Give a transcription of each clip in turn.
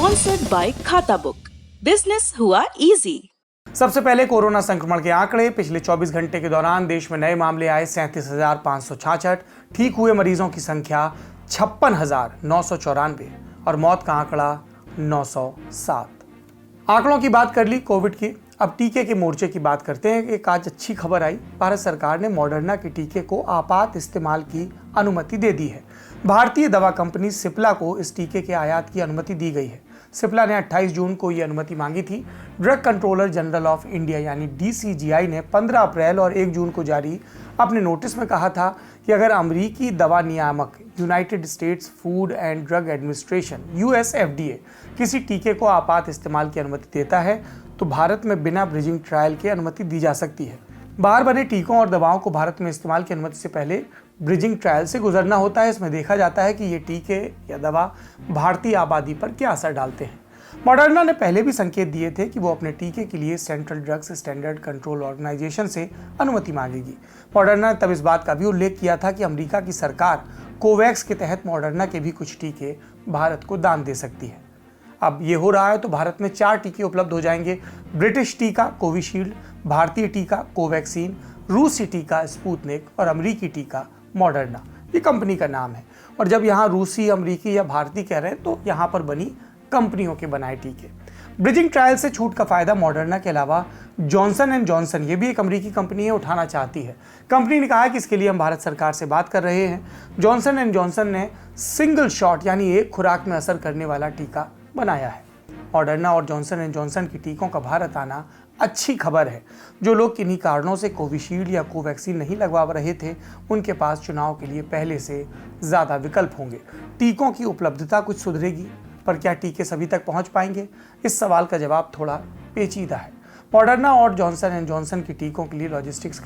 Sponsored by खाता book. Business हुआ easy. सबसे पहले कोरोना संक्रमण के आंकड़े। पिछले 24 घंटे के दौरान देश में नए मामले आए 37,566। ठीक हुए मरीजों की संख्या 56,994 और मौत का आंकड़ा 907। आंकड़ों की बात कर ली कोविड की, अब टीके के मोर्चे की बात करते हैं। एक आज अच्छी खबर आई, भारत सरकार ने मॉडर्ना के टीके को आपात इस्तेमाल की अनुमति दे दी है। भारतीय दवा कंपनी सिप्ला को इस टीके के आयात की अनुमति दी गई है। सिप्ला ने 28 जून को ये अनुमति मांगी थी। Drug controller general of India यानी DCGI ने 15 अप्रैल और 1 जून को जारी अपने नोटिस में कहा था कि अगर अमेरिकी दवा नियामक United states food and drug administration US FDA किसी टीके को आपात इस्तेमाल की अनुमति देता है तो भारत में बिना ब्रिजिंग ट्रायल के अनुमति दी जा सकती है। बाहर बने टीकों और दवाओं को भारत में इस्तेमाल की अनुमति से पहले ब्रिजिंग ट्रायल से गुजरना होता है। इसमें देखा जाता है कि ये टीके या दवा भारतीय आबादी पर क्या असर डालते हैं। मॉडर्ना ने पहले भी संकेत दिए थे कि वो अपने टीके के लिए central drugs standard control organisation से अनुमति मांगेगी। मॉडर्ना ने तब इस बात का भी उल्लेख किया था कि अमेरिका की सरकार कोवैक्स के तहत मॉडर्ना के भी कुछ टीके भारत को दान दे सकती है। अब ये हो रहा है तो भारत में 4 टीके उपलब्ध हो जाएंगे। ब्रिटिश टीका कोविशील्ड, भारतीय टीका कोवैक्सीन, रूसी टीका स्पुतनिक और अमेरिकी टीका मॉडर्ना। ये कंपनी का नाम है और जब यहाँ रूसी, अमेरिकी या भारतीय कह रहे हैं तो यहाँ पर बनी कंपनियों के बनाए टीके। ब्रिजिंग ट्रायल से छूट का फायदा मॉडर्ना के अलावा जॉनसन एंड जॉनसन, ये भी एक अमेरिकी कंपनी है, उठाना चाहती है। कंपनी ने कहा है कि इसके लिए हम भारत सरकार से बात कर रहे हैं। जॉनसन एंड जॉनसन ने सिंगल शॉट यानी एक खुराक में असर करने वाला टीका बनाया है। मॉडर्ना और जॉनसन एंड जॉनसन की टीकों का भारत आना अच्छी खबर है। जो लोग किन्हीं कारणों से कोविशील्ड या कोवैक्सीन नहीं लगवा रहे थे, उनके पास चुनाव के लिए पहले से ज़्यादा विकल्प होंगे। टीकों की उपलब्धता कुछ सुधरेगी, पर क्या टीके सभी तक पहुंच पाएंगे? इस सवाल का जवाब थोड़ा पेचीदा है। मॉडर्ना और जॉनसन एंड जॉनसन की टीकों के लिए लॉजिस्टिक्स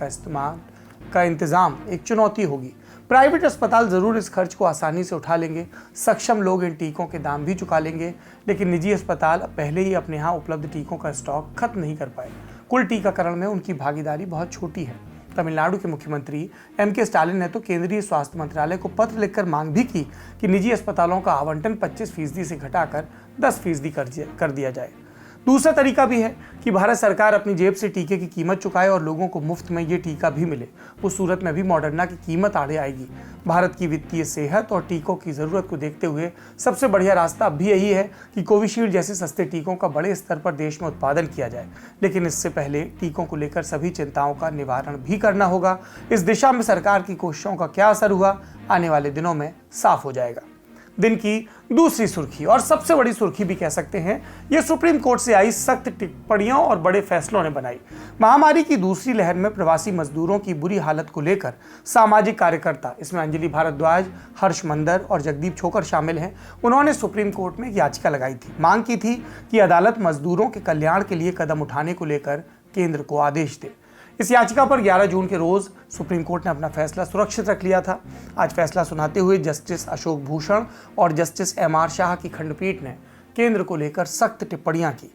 का इंतज़ाम एक चुनौती होगी। प्राइवेट अस्पताल ज़रूर इस खर्च को आसानी से उठा लेंगे। सक्षम लोग इन टीकों के दाम भी चुका लेंगे, लेकिन निजी अस्पताल पहले ही अपने यहाँ उपलब्ध टीकों का स्टॉक खत्म नहीं कर पाए। कुल टीकाकरण में उनकी भागीदारी बहुत छोटी है। तमिलनाडु के मुख्यमंत्री MK स्टालिन ने तो केंद्रीय स्वास्थ्य मंत्रालय को पत्र लिखकर मांग भी की कि निजी अस्पतालों का आवंटन 25% से घटाकर 10% कर दिया जाए। दूसरा तरीका भी है कि भारत सरकार अपनी जेब से टीके की कीमत चुकाए और लोगों को मुफ्त में ये टीका भी मिले। उस सूरत में भी मॉडर्ना की कीमत आड़े आएगी। भारत की वित्तीय सेहत और टीकों की ज़रूरत को देखते हुए सबसे बढ़िया रास्ता अब भी यही है कि कोविशील्ड जैसे सस्ते टीकों का बड़े स्तर पर देश में उत्पादन किया जाए। लेकिन इससे पहले टीकों को लेकर सभी चिंताओं का निवारण भी करना होगा। इस दिशा में सरकार की कोशिशों का क्या असर हुआ, आने वाले दिनों में साफ हो जाएगा। दिन की दूसरी सुर्खी और सबसे बड़ी सुर्खी भी कह सकते हैं, ये सुप्रीम कोर्ट से आई सख्त टिप्पणियों और बड़े फैसलों ने बनाई। महामारी की दूसरी लहर में प्रवासी मजदूरों की बुरी हालत को लेकर सामाजिक कार्यकर्ता, इसमें अंजलि भारद्वाज, हर्ष मंदर और जगदीप छोकर शामिल हैं, उन्होंने सुप्रीम कोर्ट में एक याचिका लगाई थी। मांग की थी कि अदालत मजदूरों के कल्याण के लिए कदम उठाने को लेकर केंद्र को आदेश दे। इस याचिका पर 11 जून के रोज सुप्रीम कोर्ट ने अपना फैसला सुरक्षित रख लिया था। आज फैसला सुनाते हुए जस्टिस अशोक भूषण और जस्टिस MR शाह की खंडपीठ ने केंद्र को लेकर सख्त टिप्पणियां की।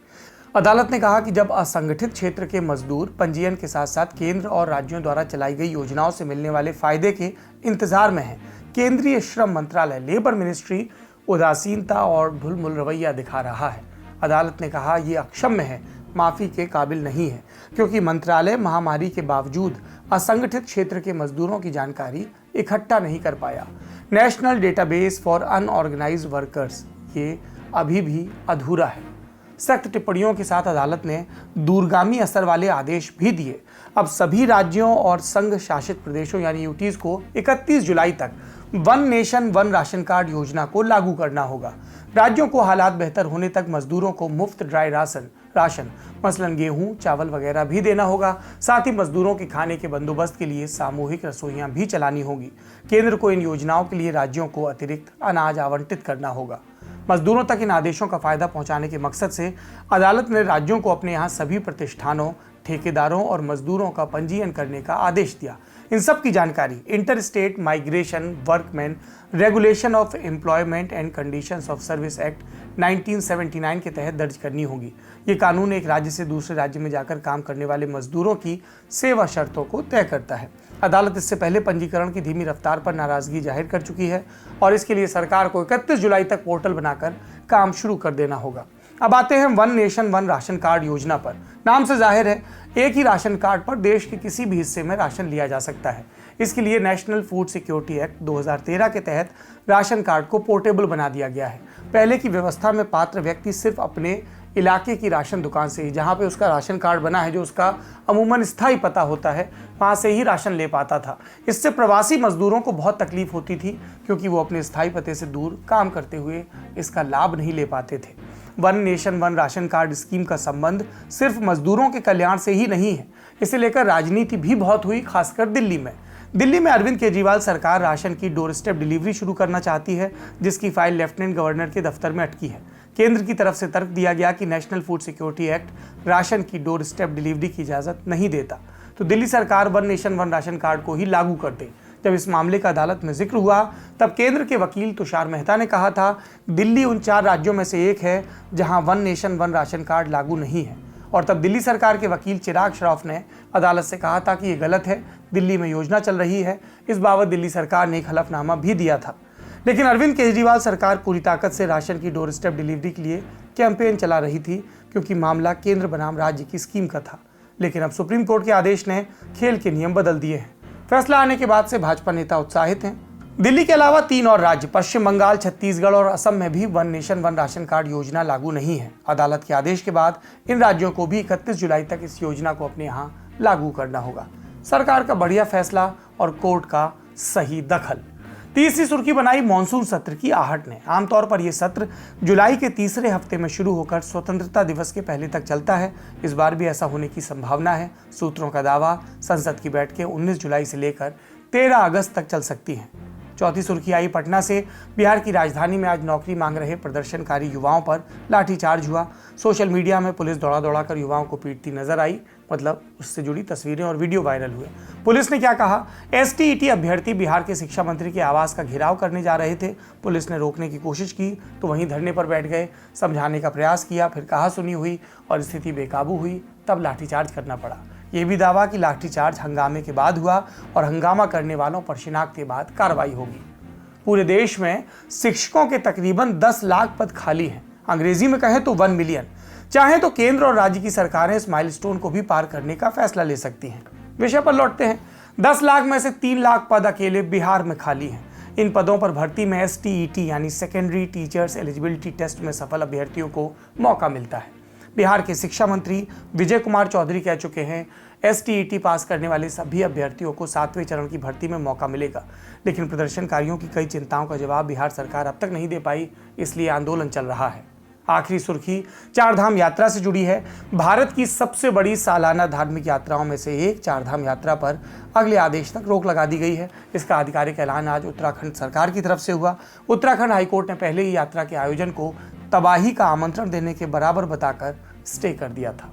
अदालत ने कहा कि जब असंगठित क्षेत्र के मजदूर पंजीयन के साथ साथ केंद्र और राज्यों द्वारा चलाई गई योजनाओं से मिलने वाले फायदे के इंतजार में हैं, केंद्रीय श्रम मंत्रालय लेबर मिनिस्ट्री उदासीनता और ढुलमुल रवैया दिखा रहा है। अदालत ने कहा ये अक्षम्य है, माफ़ी के काबिल नहीं है, क्योंकि मंत्रालय महामारी के बावजूद असंगठित क्षेत्र के मजदूरों की जानकारी इकट्ठा नहीं कर पाया। National database for unorganised workers ये अभी भी अधूरा है। सख्त टिप्पणियों के साथ अदालत ने दूरगामी असर वाले आदेश भी दिए। अब सभी राज्यों और संघ शासित प्रदेशों यानी UTs को 31 जुलाई तक one nation one ration card योजना को लागू करना होगा। राज्यों को हालात बेहतर होने तक मजदूरों को मुफ्त ड्राई राशन मसलन गेहूं, चावल वगैरह भी देना होगा। साथ ही मजदूरों के खाने के बंदोबस्त के लिए सामूहिक रसोइयां भी चलानी होगी। केंद्र को इन योजनाओं के लिए राज्यों को अतिरिक्त अनाज आवंटित करना होगा। मजदूरों तक इन आदेशों का फायदा पहुंचाने के मकसद से अदालत ने राज्यों को अपने यहाँ सभी प्रतिष्ठानों, ठेकेदारों और मजदूरों का पंजीयन करने का आदेश दिया। इन सब की जानकारी inter state migration workman regulation of employment and conditions of service act 1979 के तहत दर्ज करनी होगी। ये कानून एक राज्य से दूसरे राज्य में जाकर काम करने वाले मजदूरों की सेवा शर्तों को तय करता है। अदालत इससे पहले पंजीकरण की धीमी रफ्तार पर नाराजगी जाहिर कर चुकी है और इसके लिए सरकार को 31 जुलाई तक पोर्टल बनाकर काम शुरू कर देना होगा। अब आते हैं one nation one ration card योजना पर। नाम से जाहिर है, एक ही राशन कार्ड पर देश के किसी भी हिस्से में राशन लिया जा सकता है। इसके लिए नेशनल फूड सिक्योरिटी एक्ट 2013 के तहत राशन कार्ड को पोर्टेबल बना दिया गया है। पहले की व्यवस्था में पात्र व्यक्ति सिर्फ अपने इलाके की राशन दुकान से ही, जहाँ पे उसका राशन कार्ड बना है, जो उसका अमूमन स्थायी पता होता है, वहाँ से ही राशन ले पाता था। इससे प्रवासी मजदूरों को बहुत तकलीफ होती थी, क्योंकि वो अपने स्थायी पते से दूर काम करते हुए इसका लाभ नहीं ले पाते थे। One nation one ration card scheme का संबंध सिर्फ मजदूरों के कल्याण से ही नहीं है। इसे लेकर राजनीति भी बहुत हुई, खासकर दिल्ली में अरविंद केजरीवाल सरकार राशन की डोर स्टेप डिलीवरी शुरू करना चाहती है, जिसकी फाइल लेफ्टिनेंट गवर्नर के दफ्तर में अटकी है। केंद्र की तरफ से तर्क दिया गया कि national food security act ration की डोर स्टेप डिलीवरी की इजाज़त नहीं देता, तो दिल्ली सरकार one nation one ration card को ही लागू कर दे। जब इस मामले का अदालत में जिक्र हुआ, तब केंद्र के वकील तुषार मेहता ने कहा था, दिल्ली उन 4 राज्यों में से एक है जहां one nation one ration card लागू नहीं है। और तब दिल्ली सरकार के वकील चिराग श्रॉफ ने अदालत से कहा था कि ये गलत है, दिल्ली में योजना चल रही है। इस बाबत दिल्ली सरकार ने एक हलफनामा भी दिया था। लेकिन अरविंद केजरीवाल सरकार पूरी ताकत से राशन की डोर स्टेप डिलीवरी के लिए कैंपेन चला रही थी, क्योंकि मामला केंद्र बनाम राज्य की स्कीम का था। लेकिन अब सुप्रीम कोर्ट के आदेश ने खेल के नियम बदल दिए हैं। फैसला आने के बाद से भाजपा नेता उत्साहित हैं। दिल्ली के अलावा 3 और राज्य, पश्चिम बंगाल, छत्तीसगढ़ और असम में भी one nation one ration card योजना लागू नहीं है। अदालत के आदेश के बाद इन राज्यों को भी 31 जुलाई तक इस योजना को अपने यहाँ लागू करना होगा। सरकार का बढ़िया फैसला और कोर्ट का सही दखल। तीसरी सुर्खी बनाई मानसून सत्र की आहट ने। आमतौर पर यह सत्र जुलाई के तीसरे हफ्ते में शुरू होकर स्वतंत्रता दिवस के पहले तक चलता है। इस बार भी ऐसा होने की संभावना है। सूत्रों का दावा, संसद की बैठकें 19 जुलाई से लेकर 13 अगस्त तक चल सकती हैं। चौथी सुर्खी आई पटना से। बिहार की राजधानी में आज नौकरी मांग रहे प्रदर्शनकारी युवाओं पर लाठीचार्ज हुआ। सोशल मीडिया में पुलिस दौड़ा कर युवाओं को पीटती नजर आई, मतलब उससे जुड़ी तस्वीरें और वीडियो वायरल हुए। पुलिस ने क्या कहा? एसटीईटी अभ्यर्थी बिहार के शिक्षा मंत्री के आवास का घेराव करने जा रहे थे। पुलिस ने रोकने की कोशिश की तो वहीं धरने पर बैठ गए। समझाने का प्रयास किया, फिर कहा सुनी हुई और स्थिति बेकाबू हुई, तब लाठीचार्ज करना पड़ा। ये भी दावा कि लाठीचार्ज हंगामे के बाद हुआ और हंगामा करने वालों पर शिनाख्त के बाद कार्रवाई होगी। पूरे देश में शिक्षकों के तकरीबन 10 लाख पद खाली हैं। अंग्रेजी में कहें तो 1 मिलियन। चाहे तो केंद्र और राज्य की सरकारें इस माइलस्टोन को भी पार करने का फैसला ले सकती हैं। विषय पर लौटते हैं। 10 लाख में से 3 लाख पद अकेले बिहार में खाली हैं। इन पदों पर भर्ती में एसटीईटी यानी सेकेंडरी टीचर्स एलिजिबिलिटी टेस्ट में सफल अभ्यर्थियों को मौका मिलता है। बिहार के शिक्षा मंत्री विजय कुमार चौधरी कह चुके हैं, एसटीईटी पास करने वाले सभी अभ्यर्थियों को 7वें चरण की भर्ती में मौका मिलेगा। लेकिन प्रदर्शनकारियों की कई चिंताओं का जवाब बिहार सरकार अब तक नहीं दे पाई, इसलिए आंदोलन चल रहा है। आखिरी सुर्खी 4 धाम यात्रा से जुड़ी है। भारत की सबसे बड़ी सालाना धार्मिक यात्राओं में से एक 4 धाम यात्रा पर अगले आदेश तक रोक लगा दी गई है। इसका आधिकारिक ऐलान आज उत्तराखंड सरकार की तरफ से हुआ। उत्तराखंड हाईकोर्ट ने पहले ही यात्रा के आयोजन को तबाही का आमंत्रण देने के बराबर बताकर स्टे कर दिया था।